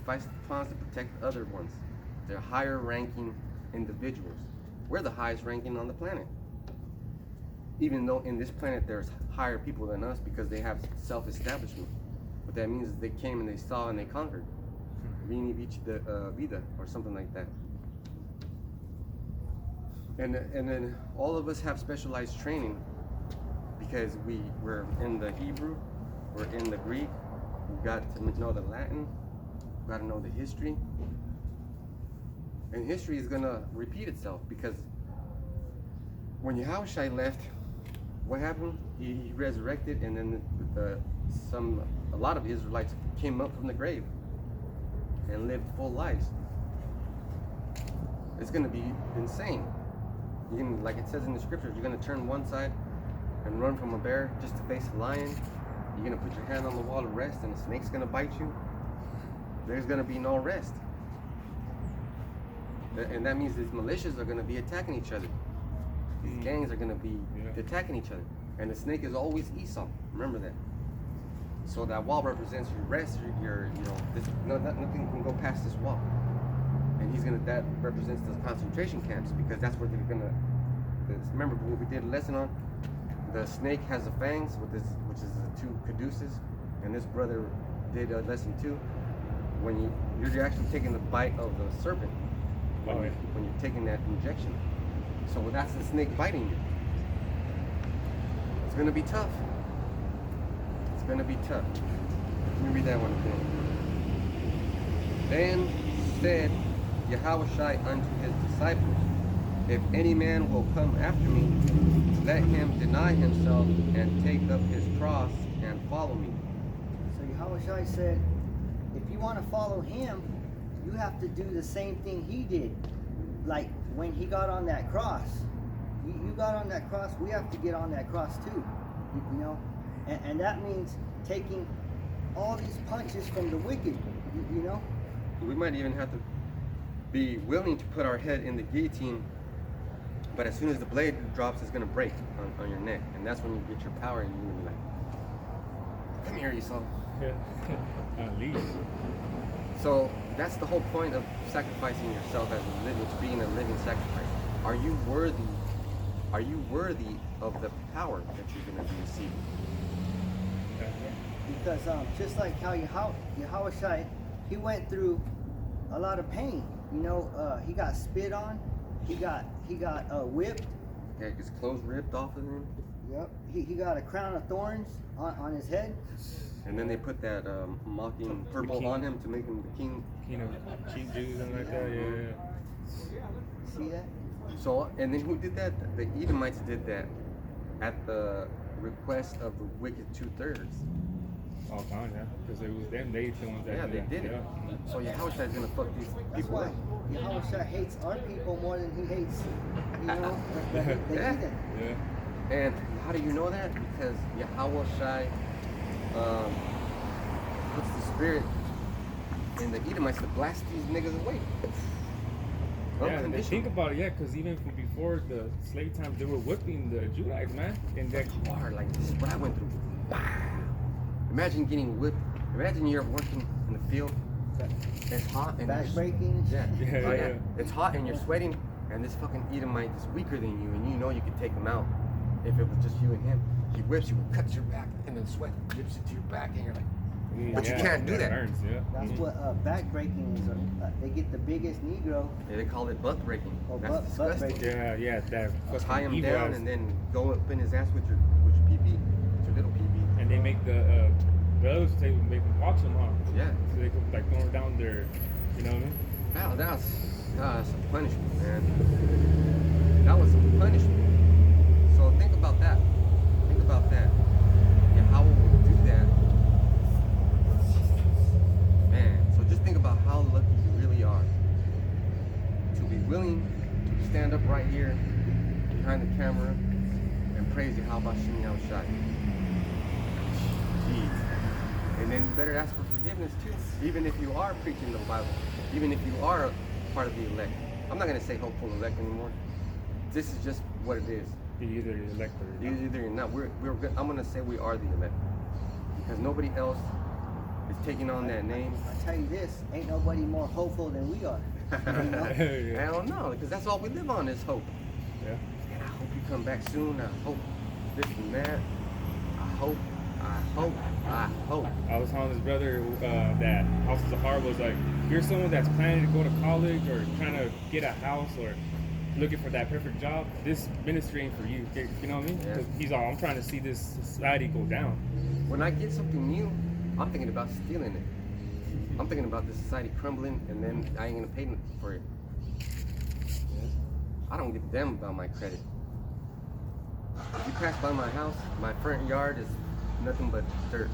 sacrifice funds to protect other ones. They're higher ranking individuals. We're the highest ranking on the planet. Even though in this planet there's higher people than us because they have self-establishment. What that means is they came and they saw and they conquered. Vini Vici Vida or something like that. And then all of us have specialized training because we're in the Hebrew, we're in the Greek, we've got to know the Latin, we've got to know the history. And history is gonna repeat itself because when Yahushua left, what happened? He resurrected, and then a lot of Israelites came up from the grave and lived full lives. It's gonna be insane. You're gonna, like it says in the scriptures, you're gonna turn one side and run from a bear just to face a lion. You're gonna put your hand on the wall to rest, and a snake's gonna bite you. There's gonna be no rest. And that means these militias are gonna be attacking each other. These gangs are gonna be attacking each other. And the snake is always Esau. Remember that. So that wall represents your rest, nothing can go past this wall. And that represents the concentration camps because that's where they're gonna, remember what we did a lesson on? The snake has the fangs, which is the two caduceus, and this brother did a lesson too. When you're actually taking the bite of the serpent, when you're taking that injection. So that's the snake biting you. It's gonna be tough. It's gonna be tough. Let me read that one again. Then said Yahushua unto his disciples, if any man will come after me, let him deny himself and take up his cross and follow me. So Yahushua said, if you want to follow him, you have to do the same thing he did. Like when he got on that cross, you got on that cross, we have to get on that cross too, you know? And that means taking all these punches from the wicked, you know? We might even have to be willing to put our head in the guillotine, but as soon as the blade drops, it's gonna break on your neck. And that's when you get your power and you're gonna be like, come here, Esau. At least. So that's the whole point of sacrificing yourself as a living, to being a living sacrifice. Are you worthy of the power that you're gonna be receiving? Because just like how Yahushua, he went through a lot of pain. You know, he got spit on, he got whipped. Yeah, his clothes ripped off of him. Yep. He got a crown of thorns on his head. And then they put that mocking purple on him to make him the king. King of cheap Jews and like that, yeah. See that? So, and then who did that? The Edomites did that at the request of the wicked 2/3. All time, yeah. Because it was them, they the ones that Yeah, they did it. So Yahushua is gonna fuck these That's people why up. Yahushua hates our people more than he hates, you know, the Yeah. heathen. Yeah. And how do you know that? Because Yahushua puts the spirit in the Edomites to blast these niggas away. Yeah, and they think about it, yeah, because even from before the slave times, they were whipping the Judites, man. And that hard, like this is what I went through. Wow. Imagine getting whipped. Imagine you're working in the field. It's hot and Back breaking. Yeah. Yeah, Oh, yeah. It's hot and you're sweating, and this fucking Edomite is weaker than you, and you know you could take him out if it was just you and him. He whips you, cuts your back, and then sweat drips it to your back, and you're like, but you can't do that. Hurts, yeah. That's what back breaking is. They get the biggest Negro. Yeah, they call it butt breaking. Oh, That's butt disgusting. breaking. Yeah, that Tie fucking him evil down ass. and then go up in his ass with your pee-pee, with your little pee-pee. And they make the others say make them watch them, huh? Yeah. So they could like throw down their, you know what I mean? Wow, that's some punishment, man. That was some punishment. So think about that. Think about that. And how will do that? Man, so just think about how lucky you really are to be willing to stand up right here behind the camera and praise Yahweh Shem Yahushai. Jeez. And then you better ask for forgiveness too, even if you are preaching the Bible, even if you are part of the elect. I'm not going to say hopeful elect anymore. This is just what it is. You're either elect or Either you're not. I'm going to say we are the elect, because nobody else is taking on that name. I tell you this, ain't nobody more hopeful than we are. You know? Yeah. Hell no, because that's all we live on is hope. Yeah. And I hope you come back soon. I hope this and that. I hope. I was telling his brother that Houses of Heart was like, you're someone that's planning to go to college or trying to get a house or looking for that perfect job. This ministry ain't for you. You know what I mean? Yeah. 'Cause he's all, I'm trying to see this society go down. When I get something new, I'm thinking about stealing it. I'm thinking about the society crumbling, and then I ain't gonna pay for it. I don't give a damn about my credit. If you pass by my house, my front yard is nothing but dirt.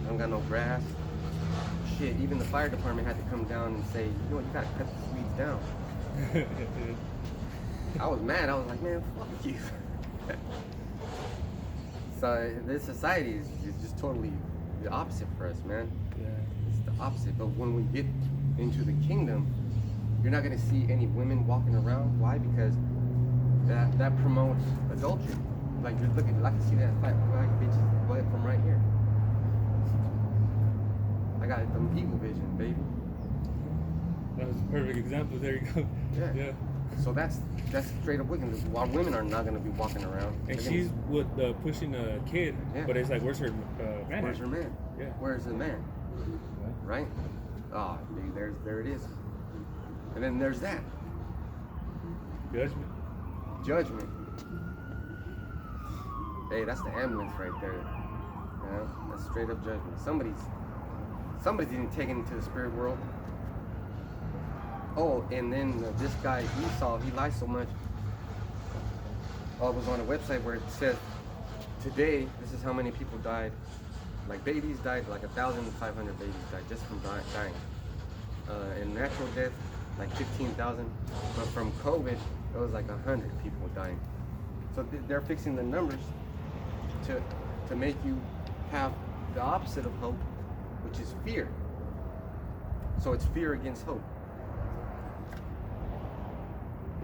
I don't got no grass. Shit, even the fire department had to come down and say, you know what, you gotta cut these weeds down. I was mad. I was like, man, fuck you. So this society is just totally the opposite for us, man. Yeah. It's the opposite. But when we get into the kingdom, you're not gonna see any women walking around. Why? Because that promotes adultery. Like you're looking, I can see that black bitch's butt from right here. I got the eagle vision, baby. That was a perfect example. There you go. Yeah. Yeah. So that's straight up wicked. Our women are not gonna be walking around. And They're she's gonna, with pushing a kid, Yeah. but it's like, where's her man? where's her man? Yeah. Where's the man? Right? Oh, dude, there it is. And then there's that Judgment. judgment. Hey, that's the ambulance right there. You know, that's straight up judgment. Somebody's getting taken into the spirit world. Oh, and then this guy Esau, he lies so much. Oh, it was on a website where it says today this is how many people died. Like babies died, like 1,500 babies died just from dying. And natural death, like 15,000. But from COVID, it was like 100 people dying. So they're fixing the numbers to make you have the opposite of hope, which is fear. So it's fear against hope.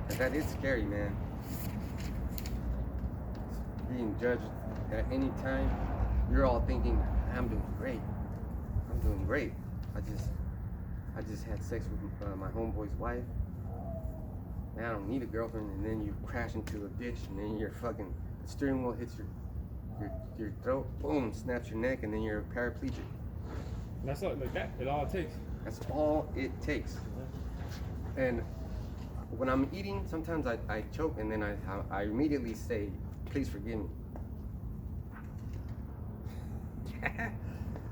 And that is scary, man. Being judged at any time, you're all thinking, I'm doing great. I'm doing great. I just had sex with my homeboy's wife. Man, I don't need a girlfriend. And then you crash into a ditch, and then your fucking steering wheel hits your throat, boom, snaps your neck, and then you're paraplegic. That's all, like that. It all it takes. That's all it takes. And when I'm eating, sometimes I choke, and then I immediately say, please forgive me.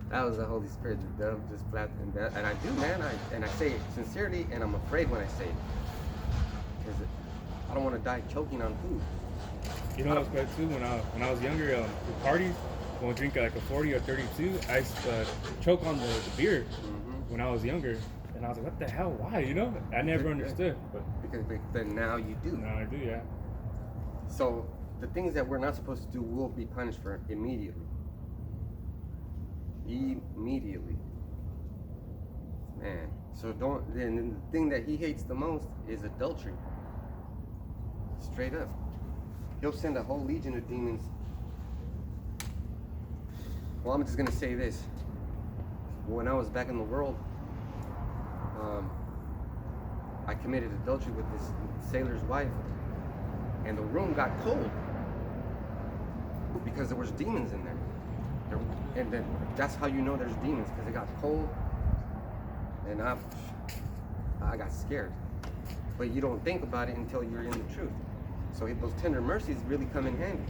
That was the Holy Spirit, the dove just flapped, and I do, man. I say it sincerely, and I'm afraid when I say it, because I don't want to die choking on food. You know what's bad too? When I was younger, at parties, when I drink like a 40 or 32, I used to choke on the beer when I was younger, and I was like, what the hell? Why? You know? I never understood, but Because then now you do. now I do, yeah. So the things that we're not supposed to do will be punished for immediately. Immediately. Man. So then the thing that he hates the most is adultery. Straight up. He'll send a whole legion of demons. Well, I'm just gonna say this. When I was back in the world, I committed adultery with this sailor's wife, and the room got cold because there was demons in there. And then that's how you know there's demons, because it got cold, and I got scared. But you don't think about it until you're in the truth. So those tender mercies really come in handy.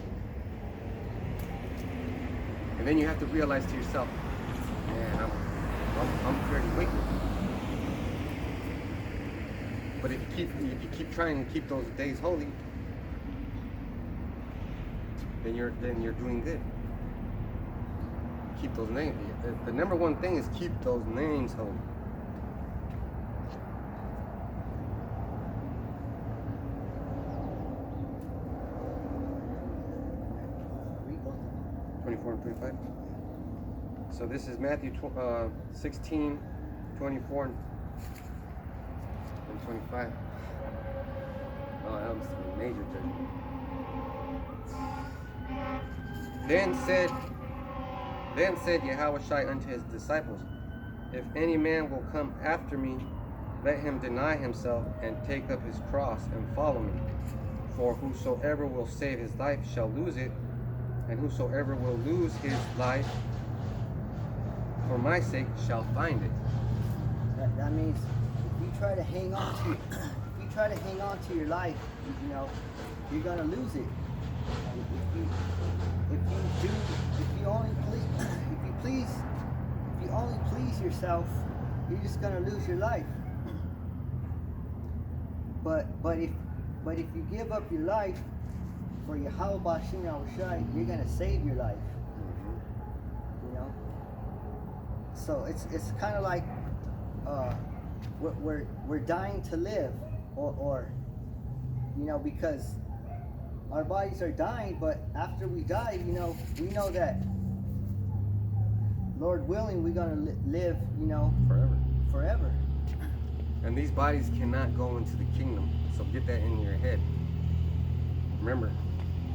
And then you have to realize to yourself, man, I'm pretty wicked. But if you keep trying to keep those days holy, then you're doing good. Keep those names. The number one thing is keep those names holy. Read one. 24 and 25. So this is Matthew 16, 24 and 25. Oh, that was a major judgment. Then said Yahushua unto his disciples, if any man will come after me, let him deny himself and take up his cross and follow me. For whosoever will save his life shall lose it, and whosoever will lose his life for my sake shall find it. That means if you try to hang on to your life, you know, you're gonna lose it. If you only please yourself, you're just gonna lose your life. But if you give up your life for Yahweh Bashim Yahushai, you're gonna save your life. You know. So it's kind of like we're dying to live, or you know, because our bodies are dying, but after we die, you know, we know that Lord willing, we're gonna live, you know, forever. And these bodies cannot go into the kingdom, so get that in your head. Remember,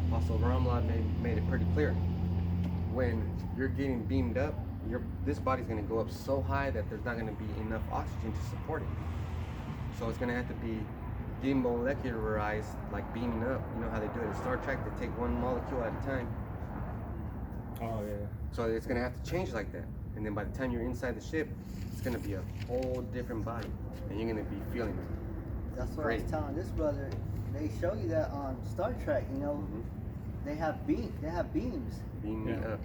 Apostle Ramlad made it pretty clear. When you're getting beamed up, this body's going to go up so high that there's not going to be enough oxygen to support it. So it's going to have to be demolecularized, like beaming up. You know how they do it in Star Trek? They take one molecule at a time. Oh yeah. So it's going to have to change like that. And then by the time you're inside the ship, it's going to be a whole different body. And you're going to be feeling it. That's what Great. I was telling this brother. They show you that on Star Trek, you know. They have beams. Beam me up.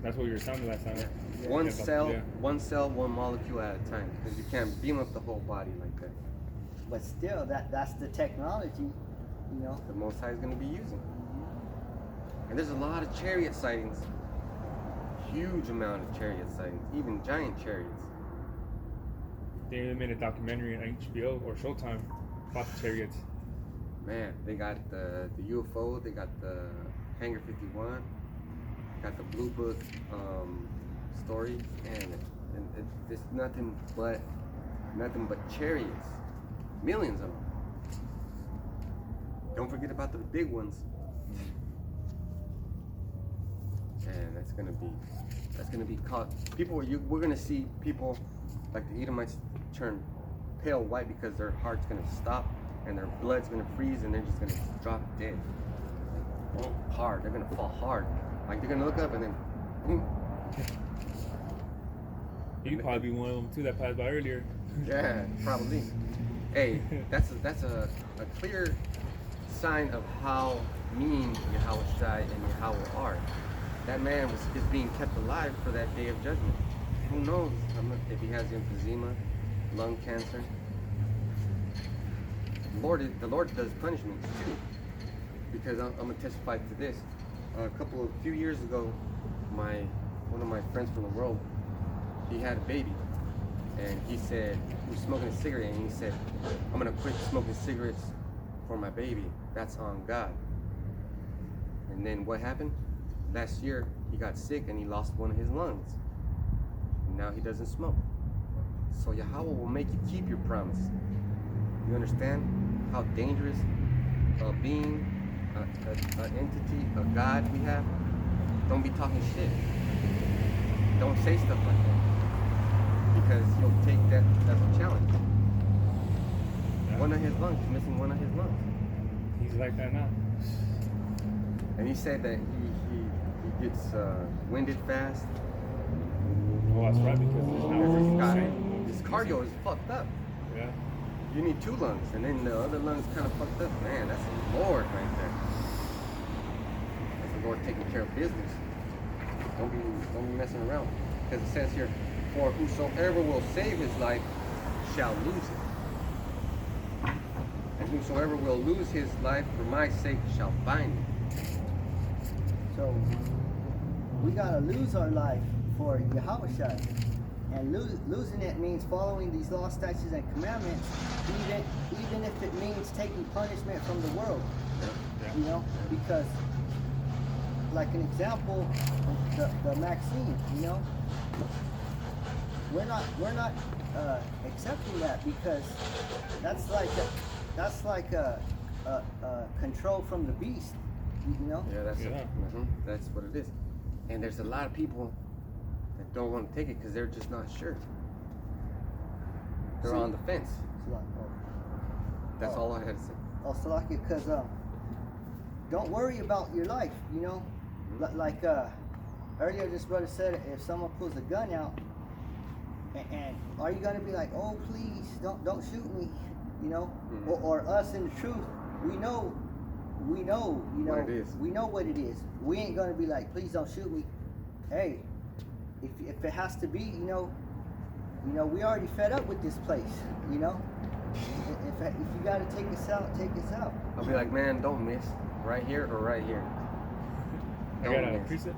That's what you were telling me last time. Yeah. One cell, one molecule at a time. Because you can't beam up the whole body like that. But still, that's the technology, you know. The Most High is going to be using. And there's a lot of chariot sightings. Huge amount of chariot sightings. Even giant chariots. They even made a documentary on HBO or Showtime about the chariots. Man, they got the UFO, they got the Hangar 51, got the Blue Book story, and it's nothing but chariots, millions of them. Don't forget about the big ones. And that's gonna be caught. We're gonna see people like the Edomites turn pale white because their heart's gonna stop and their blood's gonna freeze and they're just gonna drop dead. Like, hard. They're gonna fall hard. Like they're gonna look up and then boom. You could probably be one of them too that passed by earlier. Yeah, probably. Hey, that's a clear sign of how mean Yahweh Shai and Yahweh are. That man is being kept alive for that day of judgment. Who knows if he has emphysema, lung cancer. The Lord does punishments too. Because I'm gonna testify to this. A few years ago, one of my friends from the world, he had a baby, and he said he was smoking a cigarette, and he said, "I'm gonna quit smoking cigarettes for my baby. That's on God." And then what happened? Last year, he got sick and he lost one of his lungs. And now he doesn't smoke. So Yahweh will make you keep your promise. You understand how dangerous a being, an entity, a God we have? Don't be talking shit. Don't say stuff like that. Because he'll take that as a challenge. Yeah. One of his lungs, missing one of his lungs. He's like that now. And he said that he gets winded fast. Oh, that's right, because there's not working the same. His cardio is fucked up. Yeah. You need two lungs, and then the other lung's kind of fucked up. Man, that's the Lord right there. That's the Lord taking care of business. Don't be messing around. Because it says here, "For whosoever will save his life shall lose it. And whosoever will lose his life for my sake shall find it." So we gotta lose our life for Yahweh. And losing it means following these laws, statutes, and commandments, even if it means taking punishment from the world. Yeah. You know, because like an example, the Maxine, you know, we're not accepting that, because that's like a control from the beast, you know. Yeah, that's what it is. And there's a lot of people that don't want to take it because they're just not sure. They're See. on the fence. That's Oh. all I had to say. Oh, Salaki, because don't worry about your life, you know? Like earlier this brother said, if someone pulls a gun out, and are you gonna be like, oh please, don't shoot me, you know? Or us in the truth, we know, you know, What it is. we know what it is. We ain't gonna be like, please don't shoot me. Hey, if it has to be, you know, we already fed up with this place, you know? If you gotta take us out, take us out. I'll be like, man, don't miss. Right here or right here. I got a miss. preset.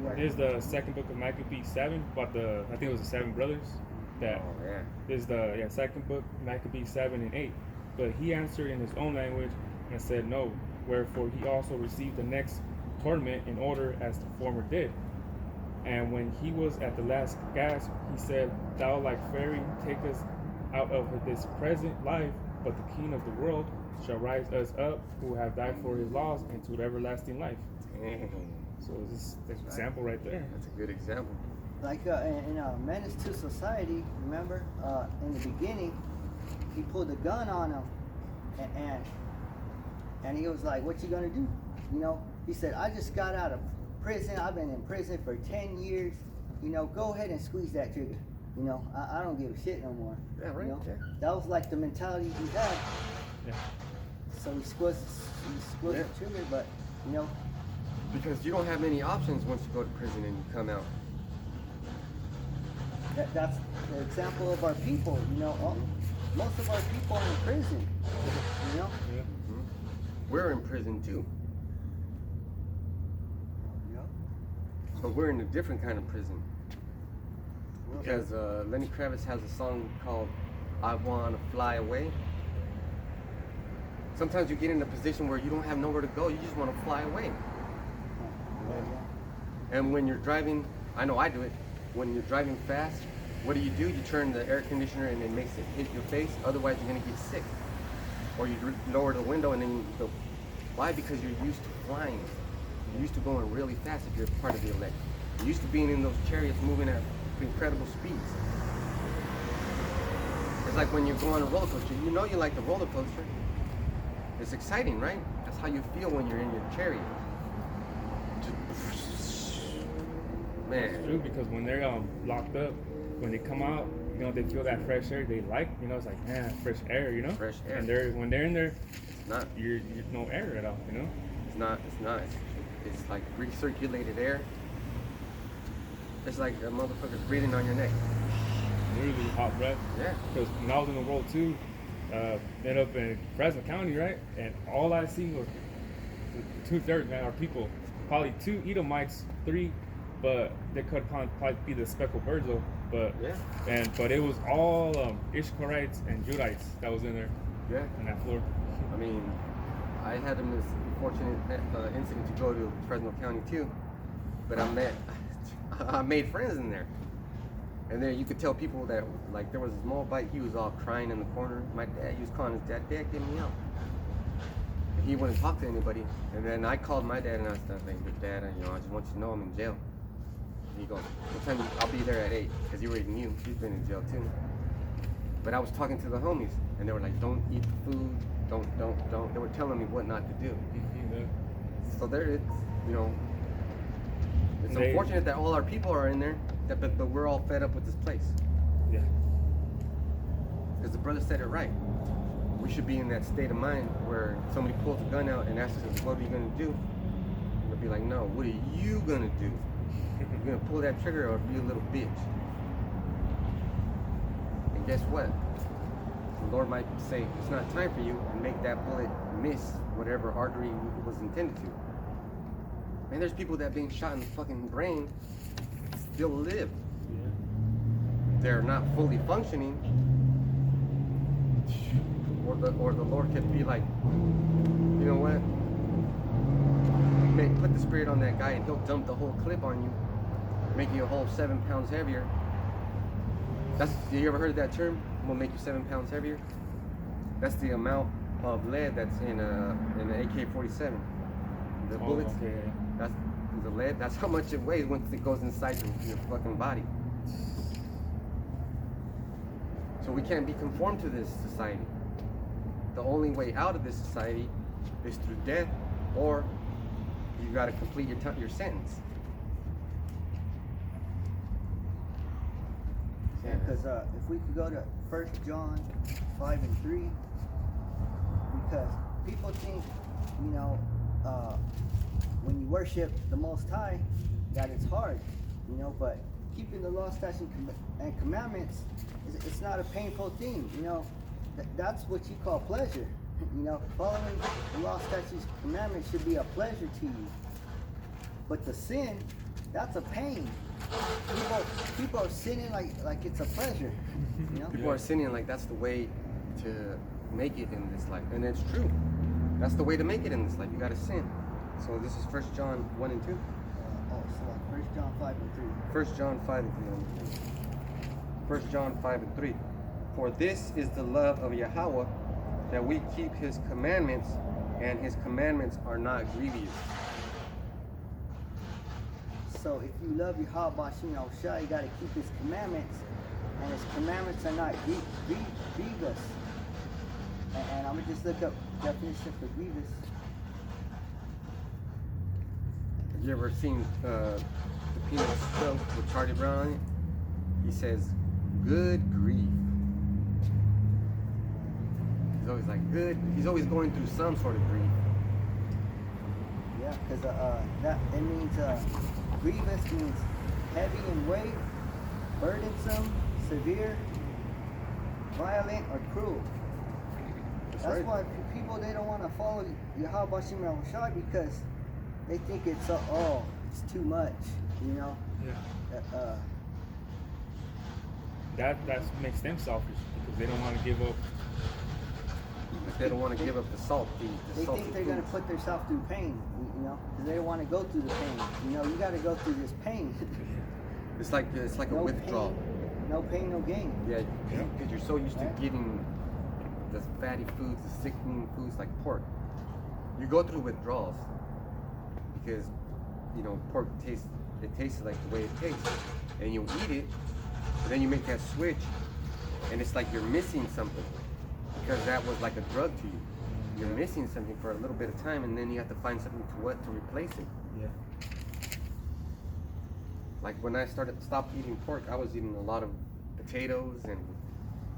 Yeah. Here's the second book of Maccabees 7 about I think it was the 7 brothers. That Oh, yeah. is the second book, Maccabees 7 and 8. But he answered in his own language and said, no. Wherefore he also received the next torment in order as the former did. And when he was at the last gasp, he said, thou like fairy, take us out of this present life, but the King of the world shall rise us up, who have died for his laws, into the everlasting life. Dang. So this is the example right there. That's a good example. Like in Menace to Society, remember, in the beginning, he pulled a gun on him, and he was like, what you gonna do? You know, he said, I just got out of prison, I've been in prison for 10 years, you know, go ahead and squeeze that trigger. You know, I don't give a shit no more. Yeah, right. You know? Yeah. That was like the mentality he had. Yeah. So he squeezed Yeah. the trigger, but, you know, Because you don't have many options once you go to prison and you come out. that's the example of our people, you know. Most of our people are in prison, you know. Yeah. We're in prison too, Yeah. but we're in a different kind of prison. Because Lenny Kravitz has a song called I Wanna Fly Away. Sometimes you get in a position where you don't have nowhere to go, you just want to fly away. And when you're driving, I know I do it, when you're driving fast, what do? You turn the air conditioner and it makes it hit your face, otherwise you're gonna get sick. Or you lower the window and then why? Because you're used to flying. You're used to going really fast if you're part of the elect. You're used to being in those chariots moving at incredible speeds. It's like when you go on a roller coaster, you know you like the roller coaster. It's exciting, right? That's how you feel when you're in your chariot. It's true, Man, because when they're locked up, when they come out, you know, they feel that fresh air. They like, you know, it's like, man, fresh air, you know. Fresh air. And when they're in there, it's not. you're no air at all, you know. It's not. It's not. It's like recirculated air. It's like a motherfucker's breathing on your neck. Literally hot breath. Yeah. Because when I was in the World 2, ended up in Fresno County, right? And all I seen was 2/3, man, are people. Probably 2 Edomites, 3, but they could probably be the speckled birds though. But Yeah. but it was all Ishmaelites and Judites that was in there Yeah. on that floor. I mean, I had a unfortunate incident to go to Fresno County too, but I made friends in there. And there you could tell people that, like, there was a small bite, he was all crying in the corner. My dad, he was calling his dad, Dad, get me out. And he wouldn't talk to anybody. And then I called my dad and I said, like, Dad, I just want you to know I'm in jail. And he goes, what time I'll be there at 8, because he already knew he's been in jail too. But I was talking to the homies and they were like, don't eat the food, don't. They were telling me what not to do. So there it's, you know, it's unfortunate that all our people are in there, but we're all fed up with this place. Yeah. Because the brother said it right. We should be in that state of mind where somebody pulls a gun out and asks us, what are you going to do? We'll be like, no, what are you going to do? You're going to pull that trigger or be a little bitch. And guess what? The Lord might say, it's not time for you, and make that bullet miss whatever artery it was intended to. Man, there's people that have been shot in the fucking brain still live. Yeah. They're not fully functioning. Or the Lord could be like, you know what? Put the spirit on that guy and he'll dump the whole clip on you, make you a whole 7 pounds heavier. Have you ever heard of that term? Will make you 7 pounds heavier? That's the amount of lead that's in an AK-47. The bullets. Okay. That's the lead. That's how much it weighs once it goes inside your fucking body. So we can't be conformed to this society. The only way out of this society is through death, or you got to complete your sentence. Yeah, because if we could go to 1 John 5 and 3, because people think, you know, when you worship the Most High, that it's hard, you know, but keeping the law, statutes, and commandments, it's not a painful thing, you know. That's what you call pleasure, you know. Following the law, statutes, commandments should be a pleasure to you. But the sin, that's a pain. People are sinning like it's a pleasure, you know. People are sinning like that's the way to make it in this life, and it's true. That's the way to make it in this life. You got to sin. So this is 1 John 1 and 2. So like 1 John 5 and 3. 1 John 5 and 3. 1 John 5 and 3. For this is the love of Yahweh, that we keep his commandments, and his commandments are not grievous. So if you love Yahweh Bashim Yahushua, you got to keep his commandments, and his commandments are not grievous. And I'm gonna just look up definition for grievous. Have you ever seen the Peanuts show with Charlie Brown on it? He says, "Good grief." He's always like, "Good." He's always going through some sort of grief. Yeah, because that it means grievous means heavy in weight, burdensome, severe, violent, or cruel. That's right. why people, they don't want to follow Yahweh Bashim Yahushua, because they think it's it's too much, you know. Yeah. That makes them selfish because they don't want to give up. They don't want to give up the salt. They think they're going to put themselves through pain, you know, because they don't want to go through the pain. You know, you got to go through this pain. It's like a No withdrawal. pain, no pain, no gain. Yeah, because you're so used to getting the fatty foods, the sickening foods like pork. You go through withdrawals because, you know, pork tastes like the way it tastes, and you eat it, but then you make that switch, and it's like you're missing something because that was like a drug to you. You're missing something for a little bit of time, and then you have to find something to replace it. Yeah. Like when I stopped eating pork, I was eating a lot of potatoes and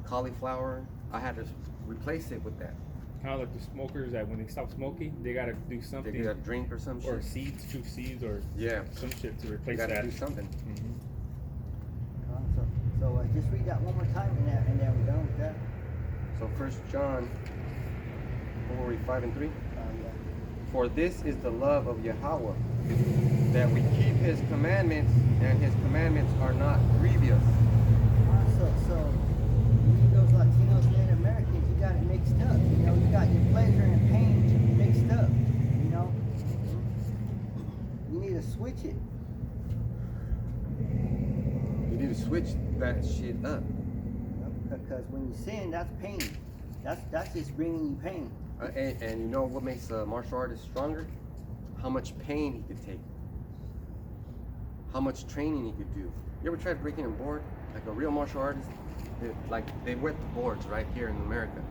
cauliflower. I had to replace it with that. Kind of like the smokers that when they stop smoking, they gotta do something. They get a drink or some shit. Or seeds, chew seeds, or Yeah. some shit to You replace gotta that. do something. Mm-hmm. So just read that one more time, and then we're done with that. So 1 John, what were we, 5 and 3? Yeah. For this is the love of Yahweh, that we keep his commandments, and his commandments are not grievous. So you those Latinos, Native Americans, you got it mixed up. You know, you got your pleasure and pain mixed up. You know, you need to switch it. You need to switch that shit up. Because when you sin, that's pain. That's just bringing you pain. And you know what makes a martial artist stronger? How much pain he could take. How much training he could do. You ever tried breaking a board? Like a real martial artist? They wet the boards right here in America.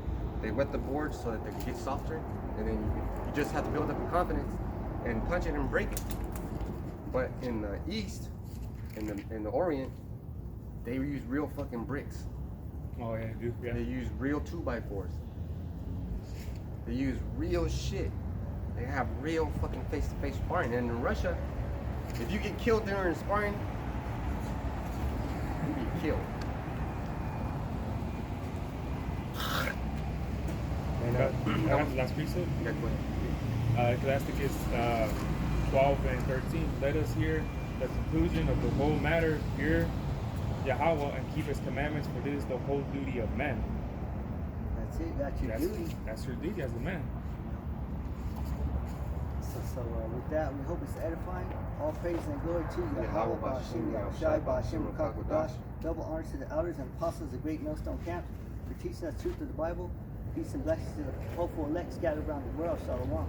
They wet the boards so that they can get softer, and then you just have to build up the confidence and punch it and break it. But in the East, in the Orient, they use real fucking bricks. Oh yeah, dude. Yeah. They use real 2x4s. They use real shit. They have real fucking face-to-face sparring. And in Russia, if you get killed during sparring, you get killed. And That's the last precept. Yeah, go ahead. Ecclesiasticus 12 and 13. Let us hear the conclusion of the whole matter. Fear Yahweh and keep his commandments, for this is the whole duty of man. That's it. That's your duty. That's your duty as a man. So with that, we hope it's edifying. All praise and glory to Yahweh Bashim Yahushai Bashim Rakakodash. Double honor to the elders and apostles of the great millstone camp for teaching us truth of the Bible. Peace and blessings to the hopeful elect scattered around the world. Shalom.